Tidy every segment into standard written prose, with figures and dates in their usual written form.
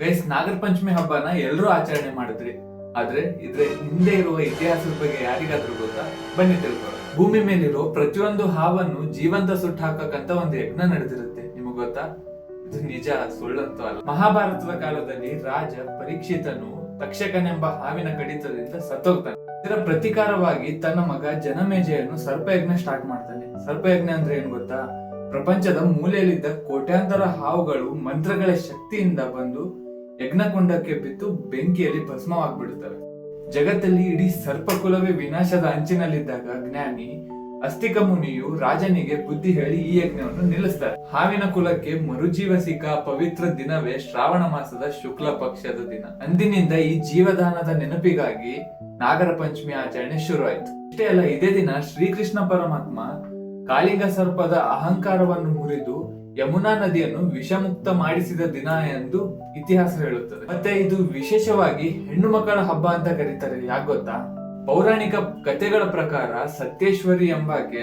Guys, Nagara Panchami ಹಬ್ಬನ ಎಲ್ಲರೂ ಆಚರಣೆ ಮಾಡಿದ್ರಿ. ಆದ್ರೆ ಇದ್ರ ಹಿಂದೆ ಇರುವ ಇತಿಹಾಸದ ಬಗ್ಗೆ ಯಾರಿಗಾದ್ರೂ ಗೊತ್ತಾ? ಬನ್ನಿ ತಿಳ್ಕೊಳ್ಳೋಣ. ಭೂಮಿ ಮೇಲಿರೋ ಪ್ರತಿಯೊಂದು ಹಾವನ್ನು ಜೀವಂತ ಸುಟ್ಟು ಹಾಕಕ್ಕಂತ ಒಂದು ಯಜ್ಞ ನಡೆದಿರುತ್ತೆ. ನಿಮಗ್ ಗೊತ್ತಾ? ಇದು ನಿಜ, ಸುಳ್ಳಂತೂ ಅಲ್ಲ. ಮಹಾಭಾರತದ ಕಾಲದಲ್ಲಿ ರಾಜ ಪರೀಕ್ಷಿತನು ತಕ್ಷಕನೆಂಬ ಹಾವಿನ ಕಡಿತದಿಂದ ಸತ್ತೋಗ್ತಾನೆ. ಇದರ ಪ್ರತಿಕಾರವಾಗಿ ತನ್ನ ಮಗ ಜನಮೇಜಯನ್ನು ಸರ್ಪಯಜ್ಞ ಸ್ಟಾರ್ಟ್ ಮಾಡ್ತಾನೆ. ಸರ್ಪಯಜ್ಞ ಅಂದ್ರೆ ಏನ್ ಗೊತ್ತಾ? ಪ್ರಪಂಚದ ಮೂಲೆಯಲ್ಲಿದ್ದ ಕೋಟ್ಯಾಂತರ ಹಾವುಗಳು ಮಂತ್ರಗಳ ಶಕ್ತಿಯಿಂದ ಬಂದು ಯಜ್ಞಕುಂಡಕ್ಕೆ ಬಿದ್ದು ಬೆಂಕಿಯಲ್ಲಿ ಭಸ್ಮವಾಗ್ಬಿಡುತ್ತವೆ. ಜಗತ್ತಲ್ಲಿ ಇಡೀ ಸರ್ಪಕುಲವೇ ವಿನಾಶದ ಅಂಚಿನಲ್ಲಿದ್ದಾಗ ಜ್ಞಾನಿ ಅಸ್ತಿಕ ಮುನಿಯು ರಾಜನಿಗೆ ಬುದ್ಧಿ ಹೇಳಿ ಈ ಯಜ್ಞವನ್ನು ನಿಲ್ಲಿಸ್ತಾರೆ. ಹಾವಿನ ಕುಲಕ್ಕೆ ಮರುಜೀವ ಸಿಕ್ಕ ಪವಿತ್ರ ದಿನವೇ ಶ್ರಾವಣ ಮಾಸದ ಶುಕ್ಲ ಪಕ್ಷದ ದಿನ. ಅಂದಿನಿಂದ ಈ ಜೀವದಾನದ ನೆನಪಿಗಾಗಿ ನಾಗರ ಪಂಚಮಿ ಆಚರಣೆ ಶುರುವಾಯಿತು. ಇಷ್ಟೇ ಅಲ್ಲ, ಇದೇ ದಿನ ಶ್ರೀಕೃಷ್ಣ ಪರಮಾತ್ಮ ಕಾಳಿಂಗ ಸರ್ಪದ ಅಹಂಕಾರವನ್ನು ಮುರಿದು ಯಮುನಾ ನದಿಯನ್ನು ವಿಷಮುಕ್ತ ಮಾಡಿಸಿದ ದಿನ ಎಂದು ಇತಿಹಾಸ ಹೇಳುತ್ತದೆ. ಮತ್ತೆ ಇದು ವಿಶೇಷವಾಗಿ ಹೆಣ್ಣು ಮಕ್ಕಳ ಹಬ್ಬ ಅಂತ ಕರೀತಾರೆ. ಯಾಕೆ ಗೊತ್ತಾ? ಪೌರಾಣಿಕ ಕಥೆಗಳ ಪ್ರಕಾರ ಸತ್ಯೇಶ್ವರಿ ಎಂಬಾಕೆ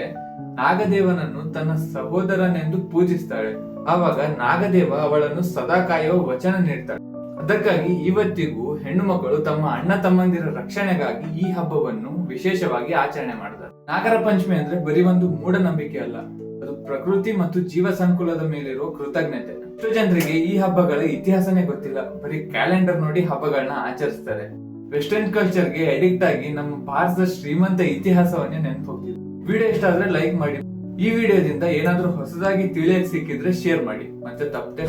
ನಾಗದೇವನನ್ನು ತನ್ನ ಸಹೋದರನೆಂದು ಪೂಜಿಸ್ತಾಳೆ. ಆವಾಗ ನಾಗದೇವ ಅವಳನ್ನು ಸದಾ ಕಾಯುವ ವಚನ ನೀಡ್ತಾಳೆ. ಅದಕ್ಕಾಗಿ ಇವತ್ತಿಗೂ ಹೆಣ್ಣು ಮಕ್ಕಳು ತಮ್ಮ ಅಣ್ಣ ತಮ್ಮಂದಿರ ರಕ್ಷಣೆಗಾಗಿ ಈ ಹಬ್ಬವನ್ನು ವಿಶೇಷವಾಗಿ ಆಚರಣೆ ಮಾಡ್ತಾರೆ. ನಾಗರ ಪಂಚಮಿ ಅಂದ್ರೆ ಬರೀ ಒಂದು ಮೂಢನಂಬಿಕೆ ಅಲ್ಲ, ಅದು ಪ್ರಕೃತಿ ಮತ್ತು ಜೀವ ಸಂಕುಲದ ಮೇಲಿರುವ ಕೃತಜ್ಞತೆ. ಎಷ್ಟೋ ಜನರಿಗೆ ಈ ಹಬ್ಬಗಳ ಇತಿಹಾಸನೇ ಗೊತ್ತಿಲ್ಲ, ಬರೀ ಕ್ಯಾಲೆಂಡರ್ ನೋಡಿ ಹಬ್ಬಗಳನ್ನ ಆಚರಿಸ್ತಾರೆ. ವೆಸ್ಟರ್ನ್ ಕಲ್ಚರ್ಗೆ ಅಡಿಕ್ಟ್ ಆಗಿ ನಮ್ಮ ಭಾರತದ ಶ್ರೀಮಂತ ಇತಿಹಾಸವನ್ನೇ ನೆನಪು ಹೋಗ್ತಿದೆ. ವಿಡಿಯೋ ಇಷ್ಟ ಆದ್ರೆ ಲೈಕ್ ಮಾಡಿ. ಈ ವಿಡಿಯೋದಿಂದ ಏನಾದ್ರೂ ಹೊಸದಾಗಿ ತಿಳಿಯಕ್ ಸಿಕ್ಕಿದ್ರೆ ಶೇರ್ ಮಾಡಿ. ಮತ್ತೆ ತಪ್ಪದೆ